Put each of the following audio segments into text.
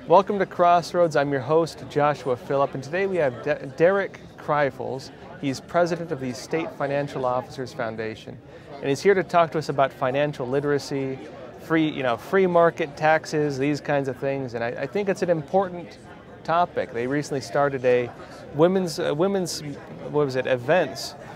Welcome to Crossroads. I'm your host, Joshua Phillip, and today we have Derek Kreifels. He's president of the State Financial Officers Foundation, and he's here to talk to us about financial literacy, free market taxes, these kinds of things. And I think it's an important topic. They recently started a women's events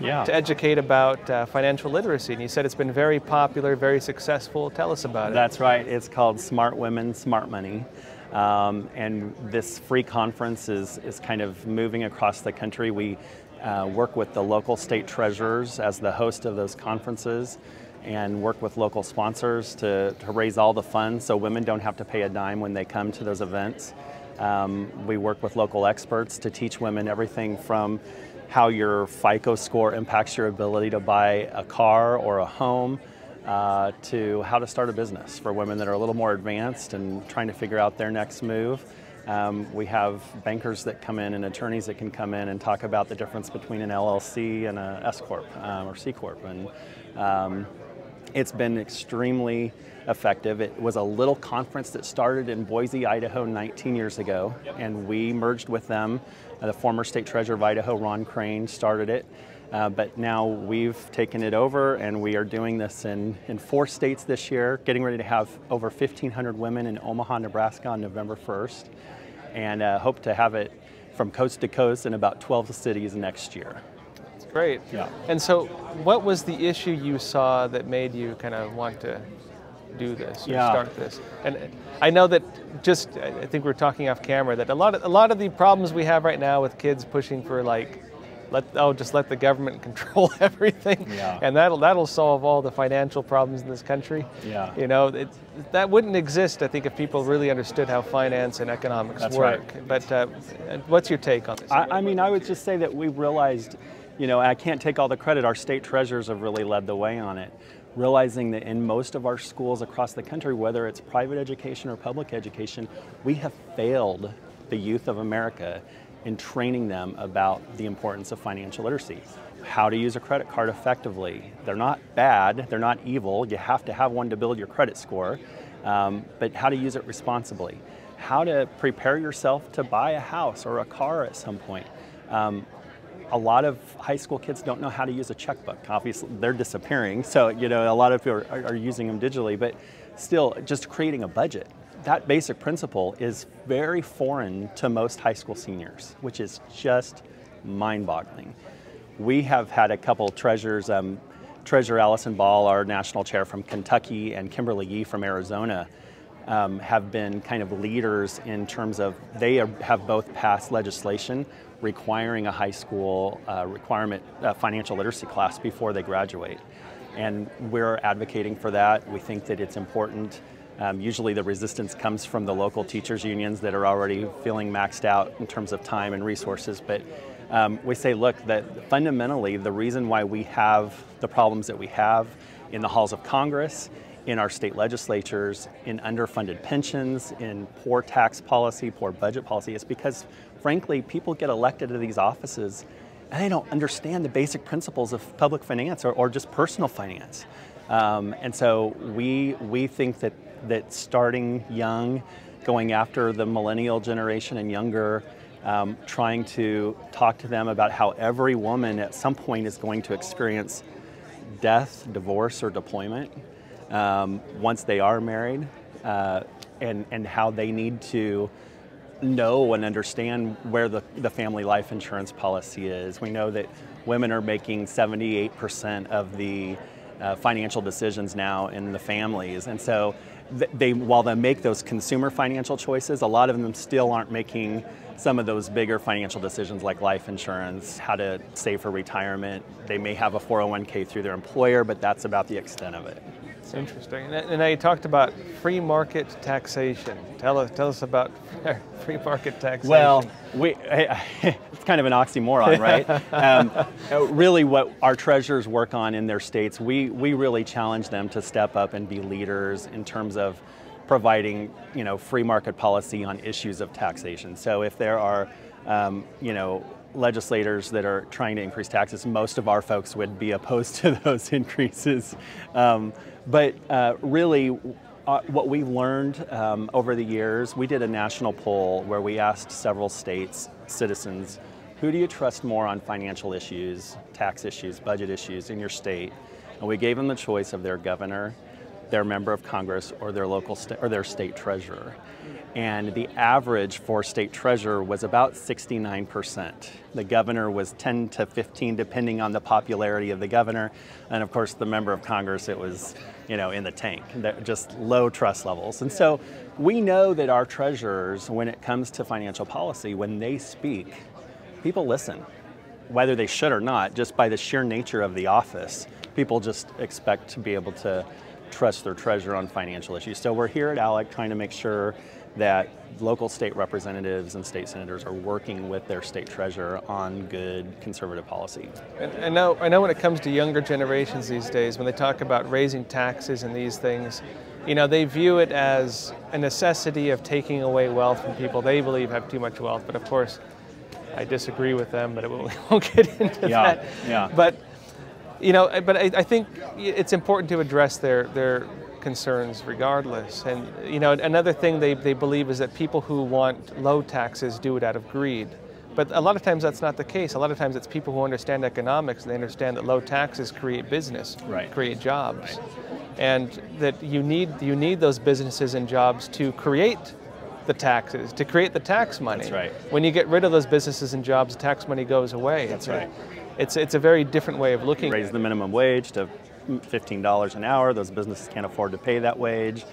to educate about financial literacy, and you said it's been very popular, very successful. Tell us about it. That's right. It's called Smart Women, Smart Money. And this free conference is kind of moving across the country. We work with the local state treasurers as the host of those conferences and work with local sponsors to raise all the funds so women don't have to pay a dime when they come to those events. We work with local experts to teach women everything from how your FICO score impacts your ability to buy a car or a home, to how to start a business for women that are a little more advanced and trying to figure out their next move. We have bankers that come in and attorneys that can come in and talk about the difference between an LLC and a S Corp or C Corp. And it's been extremely effective. It was a little conference that started in Boise, Idaho 19 years ago, and we merged with them. The former state treasurer of Idaho, Ron Crane, started it. But now we've taken it over, and we are doing this in 4 states this year, getting ready to have over 1,500 women in Omaha, Nebraska on November 1st, and hope to have it from coast to coast in about 12 cities next year. That's great. Yeah. And so what was the issue you saw that made you kind of want to do this or start this? And I know that I think we're talking off camera, that a lot of the problems we have right now with kids pushing for just let the government control everything, and that'll solve all the financial problems in this country. Yeah. You know, that wouldn't exist, I think, if people really understood how finance and economics work. Right. But what's your take on this? I mean, I would just say that we realized, I can't take all the credit. Our state treasurers have really led the way on it, realizing that in most of our schools across the country, whether it's private education or public education, we have failed the youth of America in training them about the importance of financial literacy, how to use a credit card effectively. They're not bad, they're not evil. You have to have one to build your credit score, but how to use it responsibly, how to prepare yourself to buy a house or a car at some point. A lot of high school kids don't know how to use a checkbook. Obviously, they're disappearing, so a lot of people are using them digitally, but still, just creating a budget. That basic principle is very foreign to most high school seniors, which is just mind-boggling. We have had a couple treasurers, Treasurer Allison Ball, our national chair from Kentucky, and Kimberly Yee from Arizona, have been kind of leaders in terms of have both passed legislation requiring a high school financial literacy class before they graduate. And we're advocating for that. We think that it's important. Usually the resistance comes from the local teachers unions that are already feeling maxed out in terms of time and resources. But we say, look, that fundamentally the reason why we have the problems that we have in the halls of Congress, in our state legislatures, in underfunded pensions, in poor tax policy, poor budget policy, is because, frankly, people get elected to these offices and they don't understand the basic principles of public finance or just personal finance. And so we think that starting young, going after the millennial generation and younger, trying to talk to them about how every woman at some point is going to experience death, divorce, or deployment once they are married, and how they need to know and understand where the family life insurance policy is. We know that women are making 78% of the financial decisions now in the families, and so while they make those consumer financial choices, a lot of them still aren't making some of those bigger financial decisions like life insurance, how to save for retirement. They may have a 401k through their employer, but that's about the extent of it. It's interesting. And now you talked about free market taxation. Tell us about free market taxation. Well, it's kind of an oxymoron, right? Really what our treasurers work on in their states, we really challenge them to step up and be leaders in terms of providing, free market policy on issues of taxation. So if there are, legislators that are trying to increase taxes. Most of our folks would be opposed to those increases. Really, what we've learned over the years, we did a national poll where we asked several states' citizens, who do you trust more on financial issues, tax issues, budget issues in your state? And we gave them the choice of their governor, their member of Congress, or their local or their state treasurer. And the average for state treasurer was about 69%. The governor was 10 to 15, depending on the popularity of the governor. And of course, the member of Congress, it was, in the tank, just low trust levels. And so we know that our treasurers, when it comes to financial policy, when they speak, people listen, whether they should or not, just by the sheer nature of the office. People just expect to be able to trust their treasurer on financial issues. So we're here at ALEC trying to make sure that local state representatives and state senators are working with their state treasurer on good conservative policy. And I know when it comes to younger generations these days, when they talk about raising taxes and these things, they view it as a necessity of taking away wealth from people they believe have too much wealth. But of course, I disagree with them, but we won't get into that. Yeah. But I think it's important to address their concerns regardless. And another thing they believe is that people who want low taxes do it out of greed. But a lot of times that's not the case. A lot of times it's people who understand economics and they understand that low taxes create business, create jobs, right. And that you need those businesses and jobs to create the taxes, to create the tax money. That's right. When you get rid of those businesses and jobs, tax money goes away. That's right. It's a very different way of looking. Raise the minimum wage to $15 an hour. Those businesses can't afford to pay that wage.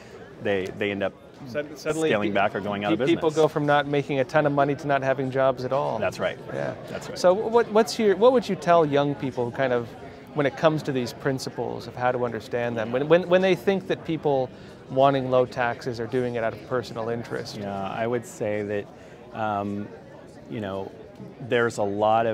They end up suddenly scaling back or going out of business. People go from not making a ton of money to not having jobs at all. That's right. Yeah. That's right. So what would you tell young people who kind of, when it comes to these principles of how to understand them, when they think that people wanting low taxes are doing it out of personal interest? Yeah, I would say that there's a lot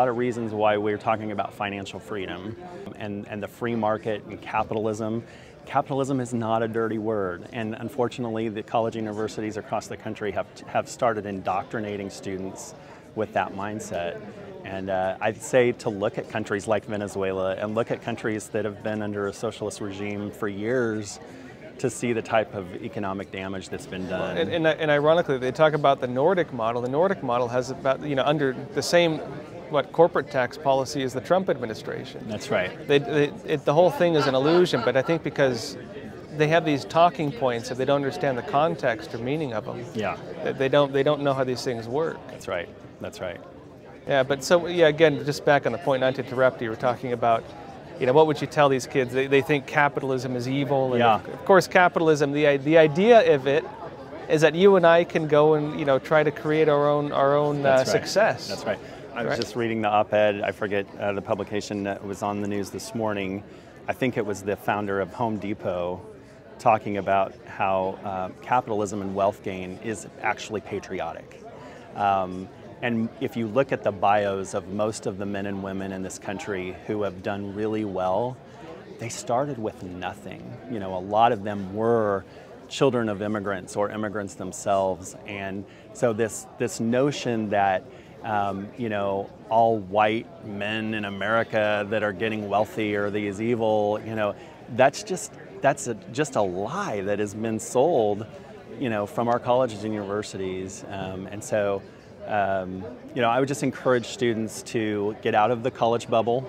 of reasons why we're talking about financial freedom and the free market and capitalism. Capitalism is not a dirty word, and unfortunately the college universities across the country have started indoctrinating students with that mindset. And I'd say to look at countries like Venezuela and look at countries that have been under a socialist regime for years to see the type of economic damage that's been done. And ironically, they talk about the Nordic model. The Nordic model has about, under the same corporate tax policy as the Trump administration. That's right. The whole thing is an illusion, but I think because they have these talking points that they don't understand the context or meaning of them. Yeah. They don't know how these things work. That's right. That's right. Yeah, but so again, just back on the point, not to interrupt you, we're talking about, what would you tell these kids? They think capitalism is evil. And yeah. Of course, capitalism, the idea of it is that you and I can go and try to create our own That's success. Right. That's right. I was just reading the op-ed, I forget the publication that was on the news this morning. I think it was the founder of Home Depot talking about how capitalism and wealth gain is actually patriotic. And if you look at the bios of most of the men and women in this country who have done really well, they started with nothing. A lot of them were children of immigrants or immigrants themselves. And so this notion that all white men in America that are getting wealthy are these evil, that's just a lie that has been sold, from our colleges and universities. And so I would just encourage students to get out of the college bubble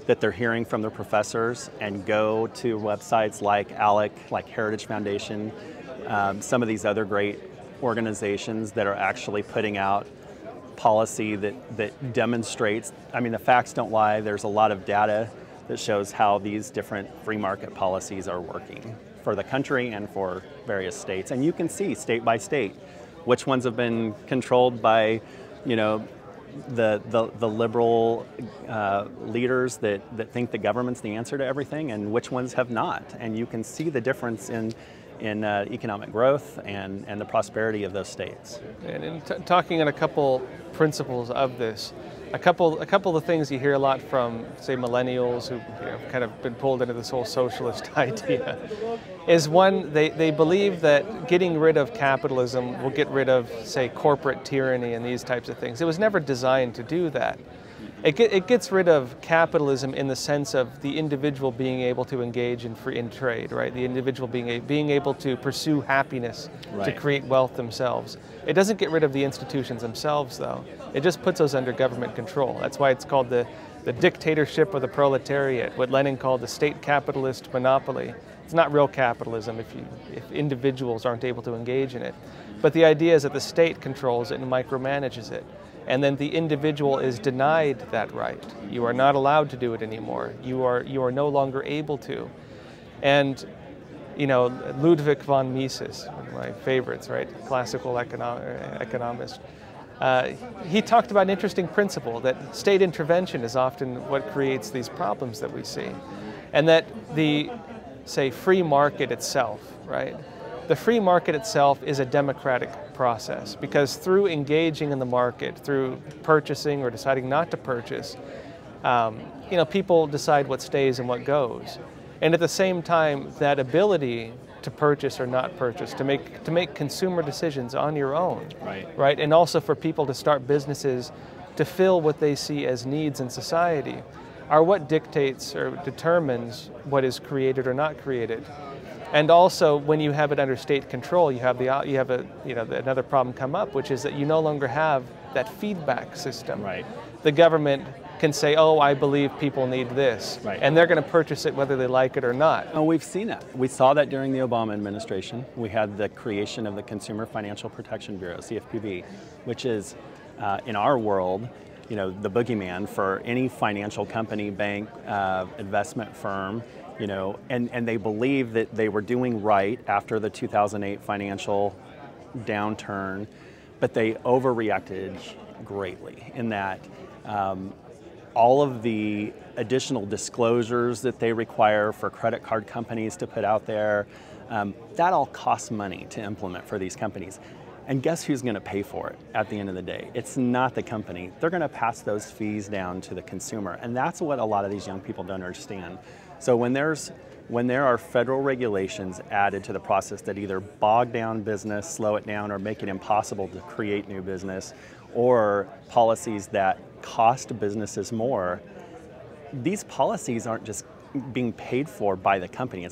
that they're hearing from their professors and go to websites like ALEC, like Heritage Foundation, some of these other great organizations that are actually putting out policy that demonstrates, the facts don't lie, there's a lot of data that shows how these different free market policies are working for the country and for various states. And you can see state by state which ones have been controlled by, the liberal leaders that think the government's the answer to everything, and which ones have not. And you can see the difference in economic growth and the prosperity of those states. And talking on a couple principles of this, couple of things you hear a lot from, say, millennials who kind of been pulled into this whole socialist idea is one, they believe that getting rid of capitalism will get rid of, say, corporate tyranny and these types of things. It was never designed to do that. It gets rid of capitalism in the sense of the individual being able to engage in trade, right? The individual being able to pursue happiness, right, to create wealth themselves. It doesn't get rid of the institutions themselves, though. It just puts those under government control. That's why it's called the dictatorship of the proletariat, what Lenin called the state capitalist monopoly. It's not real capitalism if individuals aren't able to engage in it. But the idea is that the state controls it and micromanages it. And then the individual is denied that right. You are not allowed to do it anymore. You are no longer able to. And Ludwig von Mises, one of my favorites, right? Classical economist. He talked about an interesting principle that state intervention is often what creates these problems that we see. And that the, say, free market itself, right? The free market itself is a democratic process because through engaging in the market, through purchasing or deciding not to purchase, people decide what stays and what goes. And at the same time, that ability to purchase or not purchase, to make consumer decisions on your own, right? And also for people to start businesses to fill what they see as needs in society, are what dictates or determines what is created or not created. And also, when you have it under state control, you have another problem come up, which is that you no longer have that feedback system. Right. The government can say, "Oh, I believe people need this," right, and they're going to purchase it whether they like it or not. Oh, we've seen that. We saw that during the Obama administration. We had the creation of the Consumer Financial Protection Bureau, CFPB, which is, in our world, the boogeyman for any financial company, bank, investment firm. And they believed that they were doing right after the 2008 financial downturn, but they overreacted greatly in that all of the additional disclosures that they require for credit card companies to put out there, that all costs money to implement for these companies. And guess who's going to pay for it at the end of the day? It's not the company. They're going to pass those fees down to the consumer. And that's what a lot of these young people don't understand. So when there are federal regulations added to the process that either bog down business, slow it down, or make it impossible to create new business, or policies that cost businesses more, these policies aren't just being paid for by the company.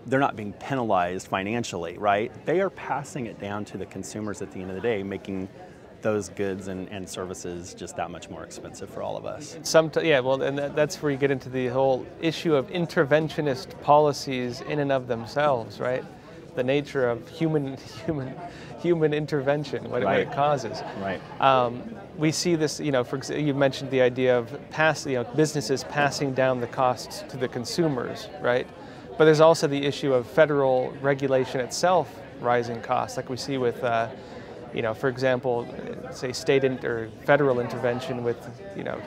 They're not being penalized financially, right? They are passing it down to the consumers at the end of the day, making those goods and services just that much more expensive for all of us. And that's where you get into the whole issue of interventionist policies in and of themselves, right? The nature of human intervention, what it causes. Right. We see this, for example, you mentioned the idea of businesses passing down the costs to the consumers, right? But there's also the issue of federal regulation itself rising costs, like we see with, for example, say state or federal intervention with,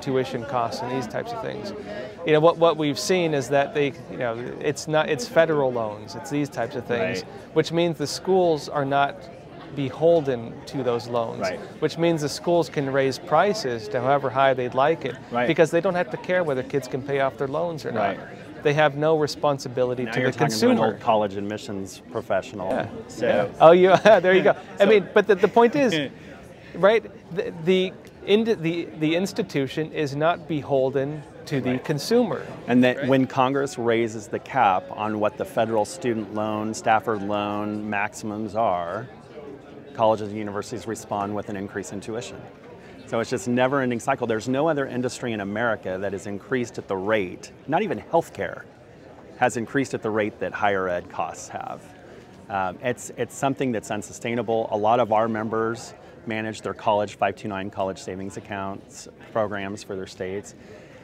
tuition costs and these types of things. What we've seen is that it's federal loans, it's these types of things, which means the schools are not beholden to those loans, which means the schools can raise prices to however high they'd like it, because they don't have to care whether kids can pay off their loans or not. They have no responsibility to the consumer. An old college admissions professional. Yeah. So. Yeah. Oh, there you go. But the point is, right? The institution is not beholden to the consumer. And that when Congress raises the cap on what the federal student loan, Stafford loan maximums are, colleges and universities respond with an increase in tuition. So it's just a never-ending cycle. There's no other industry in America that has increased at the rate, not even healthcare, has increased at the rate that higher ed costs have. It's something that's unsustainable. A lot of our members manage their college 529 college savings accounts programs for their states.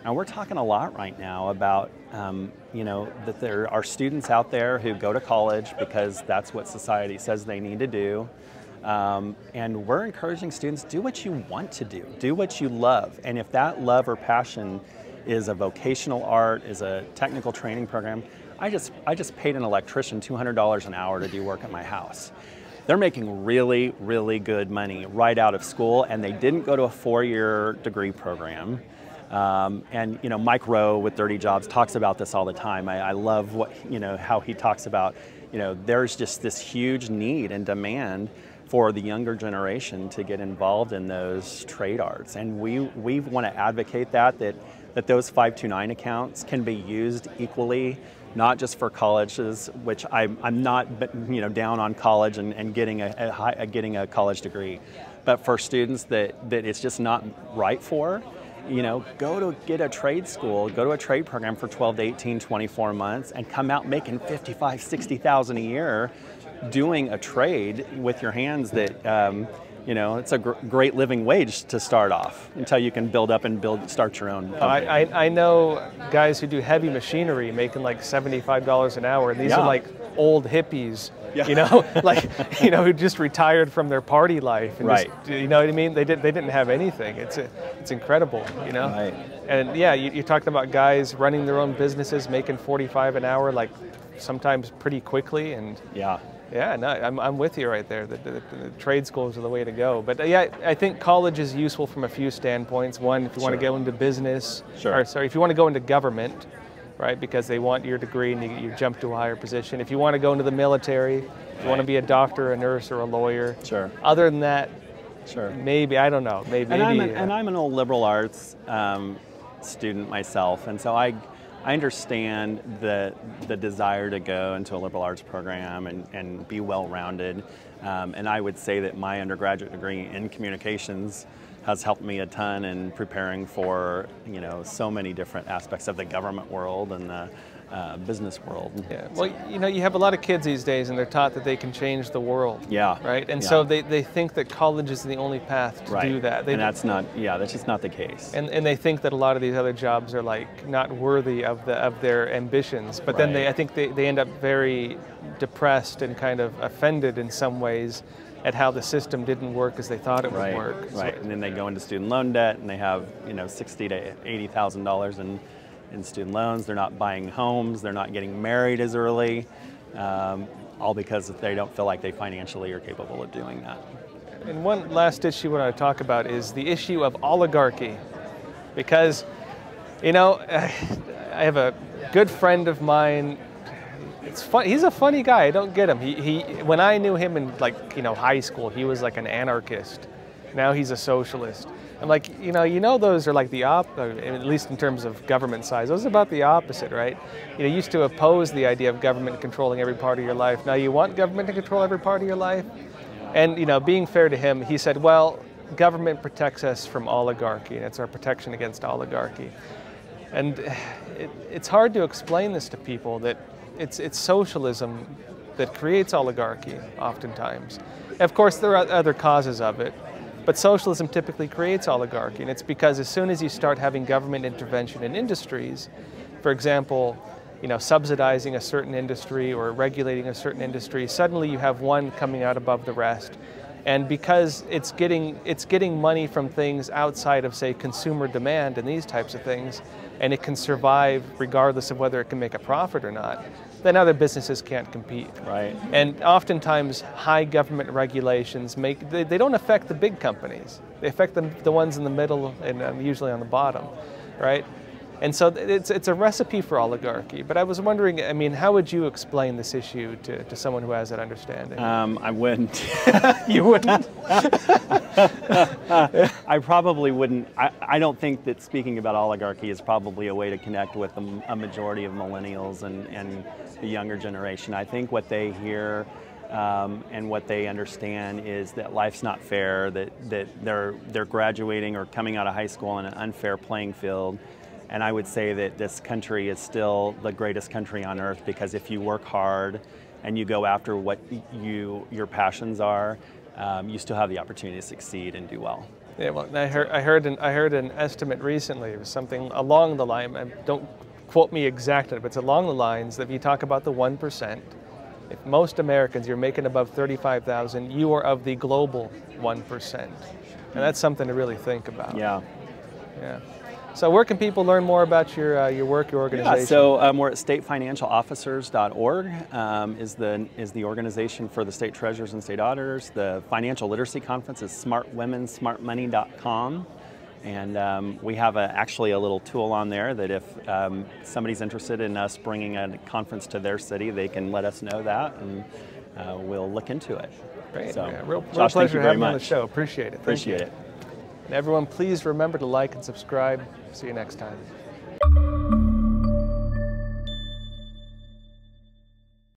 And we're talking a lot right now about, that there are students out there who go to college because that's what society says they need to do. And we're encouraging students, do what you want to do what you love. And if that love or passion is a vocational art, is a technical training program, I just paid an electrician $200 an hour to do work at my house. they're making really, really good money right out of school, and they didn't go to a 4-year degree program. And Mike Rowe with Dirty Jobs talks about this all the time. I love what how he talks about there's just this huge need and demand for the younger generation to get involved in those trade arts, and we want to advocate that those 529 accounts can be used equally, not just for colleges, which I'm not down on college and getting a college degree, but for students that it's just not right for. Go to get a trade school, go to a trade program for 12 to 18, 24 months and come out making $55,000, $60,000 a year doing a trade with your hands that, it's a great living wage to start off until you can build up and start your own company. I know guys who do heavy machinery making like $75 an hour, and these are like old hippies. Yeah. Who just retired from their party life. And right. Just, you know what I mean? They didn't have anything. It's incredible, Right. And yeah, you're talking about guys running their own businesses, making $45 an hour, like sometimes pretty quickly. And yeah, no, I'm with you right there. The trade schools are the way to go. But yeah, I think college is useful from a few standpoints. One, if you want to go into business, if you want to go into government, right? Because they want your degree and you jump to a higher position. If you want to go into the military, if you want to be a doctor, a nurse, or a lawyer. Sure. Other than that, sure. Maybe, I don't know. Maybe. And I'm an old liberal arts student myself, and so I understand the desire to go into a liberal arts program and be well-rounded. And I would say that my undergraduate degree in communications has helped me a ton in preparing for so many different aspects of the government world and the business world. Yeah. Well, you have a lot of kids these days, and they're taught that they can change the world. Yeah. Right. And so they think that college is the only path to do that. And that's not. Yeah, that's just not the case. And they think that a lot of these other jobs are like not worthy of their ambitions. But then I think they end up very depressed and kind of offended in some ways at how the system didn't work as they thought it would work. Right. And then they go into student loan debt, and they have $60,000 to $80,000 in student loans. They're not buying homes. They're not getting married as early, all because they don't feel like they financially are capable of doing that. And one last issue I want to talk about is the issue of oligarchy, because I have a good friend of mine. It's fun. He's a funny guy. I don't get him. He when I knew him in high school, he was like an anarchist. Now he's a socialist. I'm like, those are like at least in terms of government size, those are about the opposite, right? You used to oppose the idea of government controlling every part of your life. Now you want government to control every part of your life? And, being fair to him, he said, well, government protects us from oligarchy, and it's our protection against oligarchy. And it's hard to explain this to people, that it's socialism that creates oligarchy oftentimes. Of course, there are other causes of it. But socialism typically creates oligarchy, and it's because as soon as you start having government intervention in industries, for example, subsidizing a certain industry or regulating a certain industry, suddenly you have one coming out above the rest. And because it's getting money from things outside of, say, consumer demand and these types of things, and it can survive regardless of whether it can make a profit or not, then other businesses can't compete. Right. And oftentimes high government regulations they don't affect the big companies. They affect the ones in the middle and usually on the bottom, right? And so it's a recipe for oligarchy. But I was wondering, how would you explain this issue to someone who has that understanding? I wouldn't. You wouldn't? I probably wouldn't. I don't think that speaking about oligarchy is probably a way to connect with a majority of millennials and the younger generation. I think what they hear and what they understand is that life's not fair, that they're graduating or coming out of high school on an unfair playing field. And I would say that this country is still the greatest country on earth, because if you work hard and you go after what your passions are, you still have the opportunity to succeed and do well. Yeah, well, I heard an estimate recently. It was something along the line. Don't quote me exactly, but it's along the lines that if you talk about the 1%, if most Americans, you're making above $35,000, you are of the global 1%, and that's something to really think about. Yeah. Yeah. So where can people learn more about your work, your organization? Yeah, so we're at statefinancialofficers.org is the organization for the state treasurers and state auditors. The financial literacy conference is smartwomensmartmoney.com. And we have actually a little tool on there that if somebody's interested in us bringing a conference to their city, they can let us know that, and we'll look into it. Great. So, yeah, real Josh, pleasure thank you having you very on the much. show. Appreciate it. Appreciate it. And everyone, please remember to like and subscribe. See you next time.